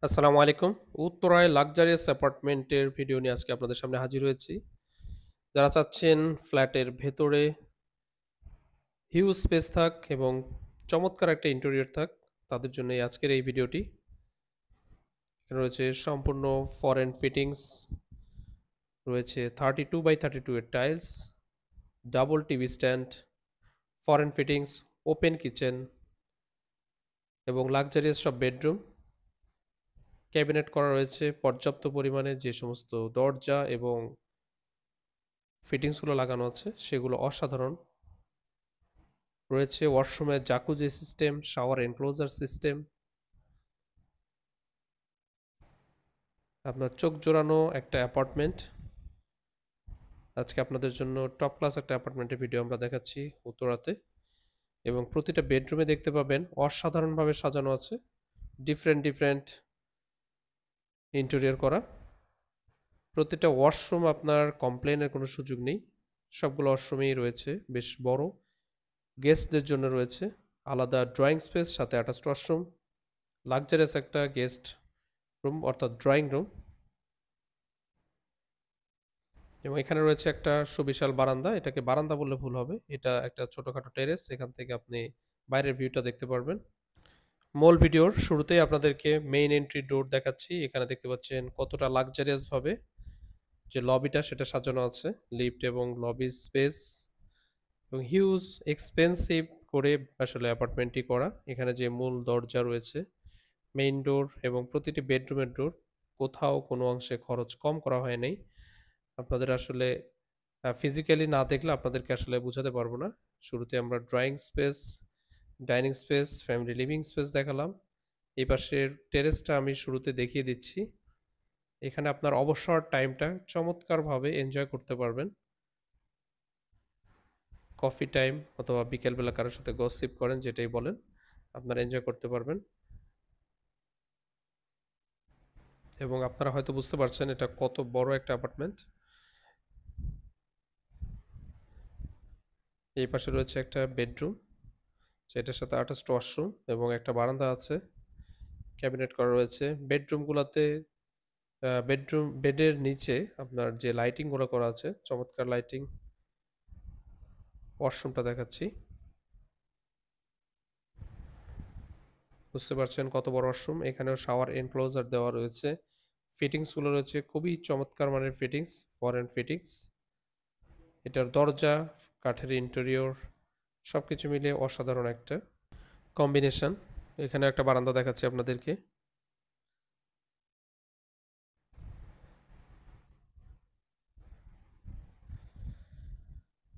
আসসালামু আলাইকুম। উত্তরায় লাক্সারিয়াস অ্যাপার্টমেন্টের ভিডিও নিয়ে আজকে আপনাদের সামনে হাজির হয়েছি। যারা চাচ্ছেন ফ্ল্যাটের ভেতরে হিউজ স্পেস থাক এবং চমৎকার একটা ইন্টেরিয়র থাক, তাদের জন্য আজকের এই ভিডিওটি। এখানে রয়েছে সম্পূর্ণ ফরেন ফিটিংস, রয়েছে 32x32 এর tiles, double TV stand, foreign fittings, open kitchen এবং লাক্সারিয়াস সব বেডরুম। ক্যাবিনেট করা রয়েছে পর্যাপ্ত পরিমাণে, যে সমস্ত দরজা এবং ফিটিংসগুলো লাগানো আছে সেগুলো অসাধারণ। রয়েছে ওয়াশরুমে jacuzzi system, shower enclosure system. আপনার চোখ জোড়ানো একটা অ্যাপার্টমেন্ট। আজকে আপনাদের জন্য টপ ক্লাস একটা অ্যাপার্টমেন্টের ভিডিও আমরা দেখাচ্ছি উত্তরাতে, এবং প্রতিটা বেডরুমে দেখতে পাবেন অসাধারণভাবে সাজানো আছে, ডিফারেন্ট ডিফারেন্ট ইন্টেরিয়র করা। প্রতিটা ওয়াশরুম আপনার কমপ্লেনের কোনো সুযোগ নেই, সবগুলো ওয়াশরুমেই রয়েছে বেশ বড়। গেস্টদের জন্য রয়েছে আলাদা ড্রয়িং স্পেস, সাথে অ্যাটাচড ওয়াশরুম, লাক্সারিয়াস একটা গেস্ট রুম অর্থাৎ ড্রয়িং রুম, এবং এখানে রয়েছে একটা সুবিশাল বারান্দা। এটাকে বারান্দা বললে ভুল হবে, এটা একটা ছোটখাটো টেরেস। এখান থেকে আপনি বাইরের ভিউটা দেখতে পারবেন। মূল ভিডিওর শুরুতেই আপনাদেরকে মেইন এন্ট্রি ডোর দেখাচ্ছি। এখানে দেখতে পাচ্ছেন কতটা লাক্সারিয়াস ভাবে যে লবিটা সেটা সাজানো আছে, লিফট এবং লবি স্পেস, এবং হিউজ এক্সপেন্সিভ করে আসলে অ্যাপার্টমেন্টটি করা। এখানে যে মূল দরজা রয়েছে, মেইন ডোর এবং প্রতিটি বেডরুমের ডোর, কোথাও কোনো অংশে খরচ কম করা হয় নাই। আপনাদের আসলে ফিজিক্যালি না দেখলে আপনাদেরকে আসলে বোঝাতে পারবো না। শুরুতে আমরা drawing space, dining space, family living space দেখালাম। এই পাশের টেরেসটা আমি শুরুতে দেখিয়ে দিচ্ছি। এখানে আপনার অবসর টাইমটা চমৎকারভাবে এনজয় করতে পারবেন। কফি টাইম অথবা বিকেলবেলা কারোর সাথে গসিপ করেন, যেটাই বলেন, আপনারা এনজয় করতে পারবেন। এবং আপনারা হয়তো বুঝতে পারছেন এটা কত বড় একটা অ্যাপার্টমেন্ট। এই পাশে রয়েছে একটা বেডরুম, যেটার সাথে অ্যাটাচড ওয়াশরুম এবং একটা বারান্দা আছে, ক্যাবিনেট করা রয়েছে। বেডরুমগুলোতে বেডের নিচে আপনার যে লাইটিংগুলো করা আছে, চমৎকার লাইটিং। ওয়াশরুমটা দেখাচ্ছি, বুঝতে পারছেন কত বড় ওয়াশরুম। এখানেও শাওয়ার এনক্লোজার দেওয়া রয়েছে। ফিটিংসগুলো রয়েছে খুবই চমৎকার মানের ফিটিংস, ফরেন ফিটিংস। এটার দরজা, কাঠের ইন্টেরিয়র, সব কিছু মিলিয়ে অসাধারণ একটা কম্বিনেশন। এখানে একটা বারান্দা দেখাচ্ছি আপনাদেরকে।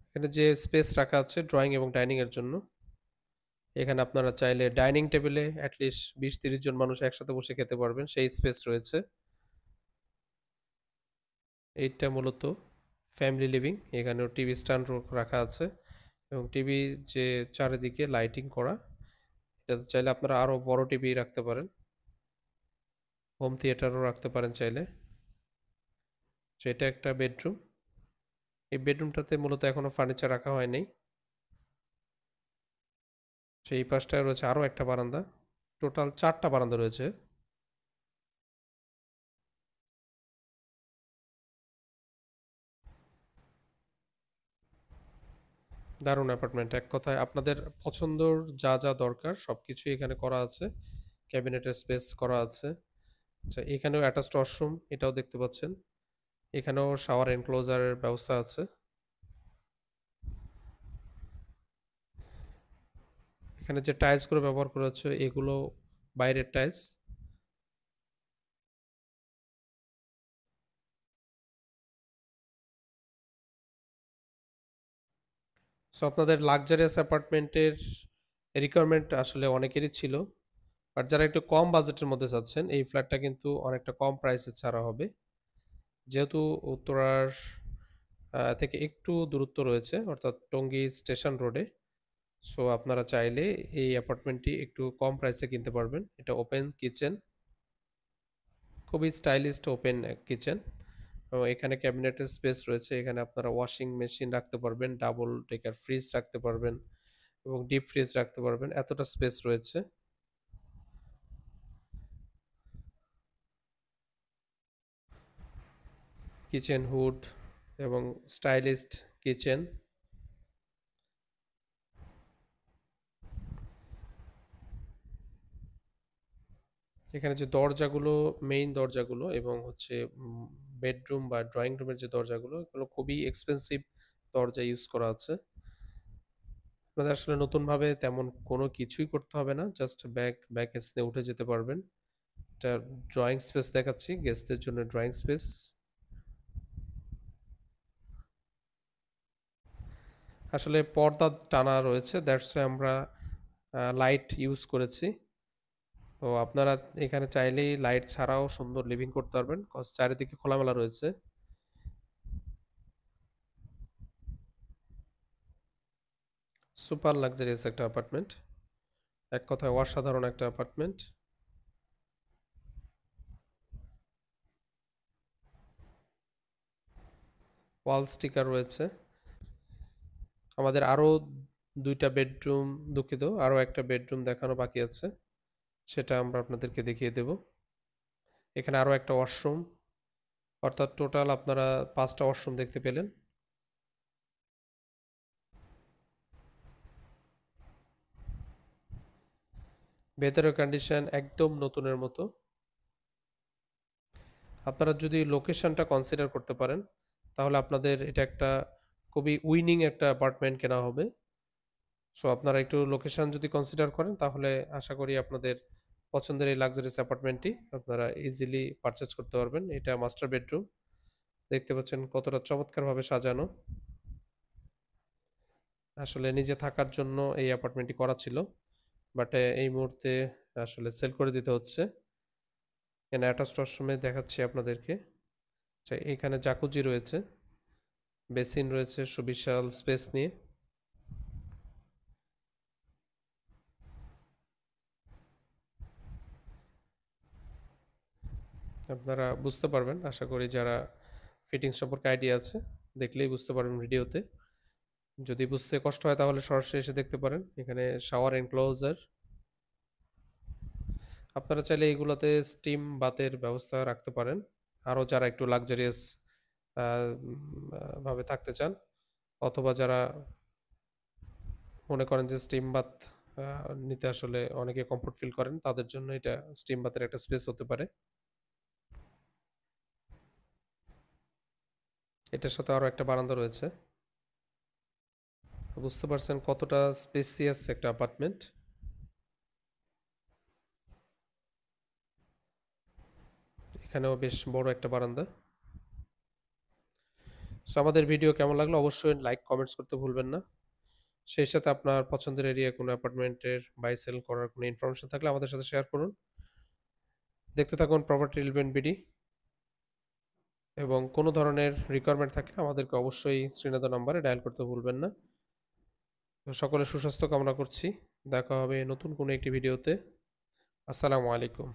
এখানে যে স্পেস রাখা আছে ড্রয়িং এবং ডাইনিং এর জন্য, এখানে আপনারা চাইলে ডাইনিং টেবিলে অ্যাটলিস্ট 20-30 জন মানুষ একসাথে বসে খেতে পারবেন, সেই স্পেস রয়েছে। এইটা মূলত ফ্যামিলি লিভিং। এখানেও টিভি স্ট্যান্ড রাখা আছে এবং টিভি যে চারিদিকে লাইটিং করা, এটাতে চাইলে আপনারা আরও বড় টিভি রাখতে পারেন, হোম থিয়েটারও রাখতে পারেন চাইলে। তো এটা একটা বেডরুম। এই বেডরুমটাতে মূলত এখনো ফার্নিচার রাখা হয়নি। সেই পাশটায় রয়েছে আরও একটা বারান্দা, টোটাল 4টা বারান্দা রয়েছে। দারুণ অ্যাপার্টমেন্ট, এক কথায় আপনাদের পছন্দর যা যা দরকার সব কিছুই এখানে করা আছে। ক্যাবিনেটের স্পেস করা আছে। আচ্ছা, এখানেও অ্যাটাচড ওয়াশরুম, এটাও দেখতে পাচ্ছেন। এখানেও শাওয়ার এনক্লোজারের ব্যবস্থা আছে। এখানে যে টাইলসগুলো ব্যবহার করা হচ্ছে এগুলো বাইরের টাইলস। সো আপনাদের লাক্সারিয়াস অ্যাপার্টমেন্টের রিকোয়ারমেন্ট আসলে অনেকেরই ছিল, বাট যারা একটু কম বাজেটের মধ্যে চাচ্ছেন এই ফ্ল্যাটটা কিন্তু অনেকটা কম প্রাইসে ছাড়া হবে। যেহেতু উত্তরার থেকে একটু দূরত্ব রয়েছে, অর্থাৎ টঙ্গী স্টেশন রোডে, সো আপনারা চাইলে এই অ্যাপার্টমেন্টটি একটু কম প্রাইসে কিনতে পারবেন। এটা ওপেন কিচেন, খুবই স্টাইলিশ ওপেন কিচেন, এবং এখানে ক্যাবিনেটের স্পেস রয়েছে। এখানে আপনারা ওয়াশিং মেশিন রাখতে পারবেন, ডাবল ডেকার ফ্রিজ রাখতে পারবেন এবং ডিপ ফ্রিজ রাখতে পারবেন, এতটা স্পেস রয়েছে। কিচেন হুড এবং স্টাইলিশড কিচেন। এখানে যে দরজাগুলো, মেইন দরজাগুলো এবং হচ্ছে বেডরুম বা ড্রয়িং রুমের যে দরজাগুলো, এগুলো খুবই এক্সপেন্সিভ দরজা ইউজ করা আছে। আপনাদের আসলে নতুনভাবে তেমন কোনো কিছুই করতে হবে না, জাস্ট ব্যাগেজ নিয়ে উঠে যেতে পারবেন। এটা ড্রয়িং স্পেস দেখাচ্ছি, গেস্টদের জন্য ড্রয়িং স্পেস। আসলে পর্দা টানা রয়েছে, দ্যাটস আমরা লাইট ইউজ করেছি। তো আপনারা এখানে চাইলেই লাইট ছাড়াও সুন্দর লিভিং করতে পারবেন, কজ চারিদিকে খোলামেলা রয়েছে। সুপার লাক্সারিয়াস একটা অ্যাপার্টমেন্ট, এক কথায় অসাধারণ একটা অ্যাপার্টমেন্ট। ওয়াল স্টিকার রয়েছে। আমাদের আরও দুইটা বেডরুম, দুঃখিত, আরও একটা বেডরুম দেখানো বাকি আছে, সেটা আমরা আপনাদেরকে দেখিয়ে দেব। এখানে আরও একটা ওয়াশরুম, অর্থাৎ টোটাল আপনারা 5টা ওয়াশরুম দেখতে পেলেন। ভেতরের কন্ডিশন একদম নতুনের মতো। আপনারা যদি লোকেশনটা কনসিডার করতে পারেন, তাহলে আপনাদের এটা একটা খুবই উইনিং একটা অ্যাপার্টমেন্ট কেনা হবে। সো আপনারা একটু লোকেশন যদি কনসিডার করেন, তাহলে আশা করি আপনাদের পছন্দের এই লাক্সারিয়াস অ্যাপার্টমেন্টটি আপনারা ইজিলি পারচেজ করতে পারবেন। এটা মাস্টার বেডরুম, দেখতে পাচ্ছেন কতটা চমৎকারভাবে সাজানো। আসলে নিজে থাকার জন্য এই অ্যাপার্টমেন্টটি করা ছিল, বাট এই মুহূর্তে আসলে সেল করে দিতে হচ্ছে। এখানে অ্যাটাচড ওয়াশরুমে দেখাচ্ছি আপনাদেরকে। আচ্ছা, এখানে জাকুজি রয়েছে, বেসিন রয়েছে সুবিশাল স্পেস নিয়ে। আপনারা বুঝতে পারবেন আশা করি, যারা ফিটিংস সম্পর্কে আইডিয়া আছে, দেখলেই বুঝতে পারবেন ভিডিওতে। যদি বুঝতে কষ্ট হয় তাহলে সরাসরি এসে দেখতে পারেন। এখানে শাওয়ার এনক্লোজার। আপনারা চাইলে এগুলোতে স্টিম বাথের ব্যবস্থা রাখতে পারেন, আরও যারা একটু লাক্সারিয়াস ভাবে থাকতে চান, অথবা যারা মনে করেন যে স্টিম বাথ নিতে আসলে অনেকে কমফোর্ট ফিল করেন, তাদের জন্য এটা স্টিম বাথের একটা স্পেস হতে পারে। এটার সাথে আরও একটা বারান্দা রয়েছে। বুঝতে পারছেন কতটা স্পেসিয়াস একটা অ্যাপার্টমেন্ট। এখানেও বেশ বড় একটা বারান্দা। সো আমাদের ভিডিও কেমন লাগলো অবশ্যই লাইক কমেন্টস করতে ভুলবেন না। সেই সাথে আপনার পছন্দের এরিয়া কোনো অ্যাপার্টমেন্টের বাই সেল করার কোনো ইনফরমেশন থাকলে আমাদের সাথে শেয়ার করুন। দেখতে থাকুন প্রপার্টি রিলেভেন্ট বিডি, এবং কোনো ধরনের রিকোয়ারমেন্ট থাকলে আমাদেরকে অবশ্যই স্ক্রিনে দেওয়া নাম্বারে ডায়াল করতে ভুলবেন না। তো সকলের সুস্বাস্থ্য কামনা করছি। দেখা হবে নতুন কোনো একটি ভিডিওতে। আসসালামু আলাইকুম।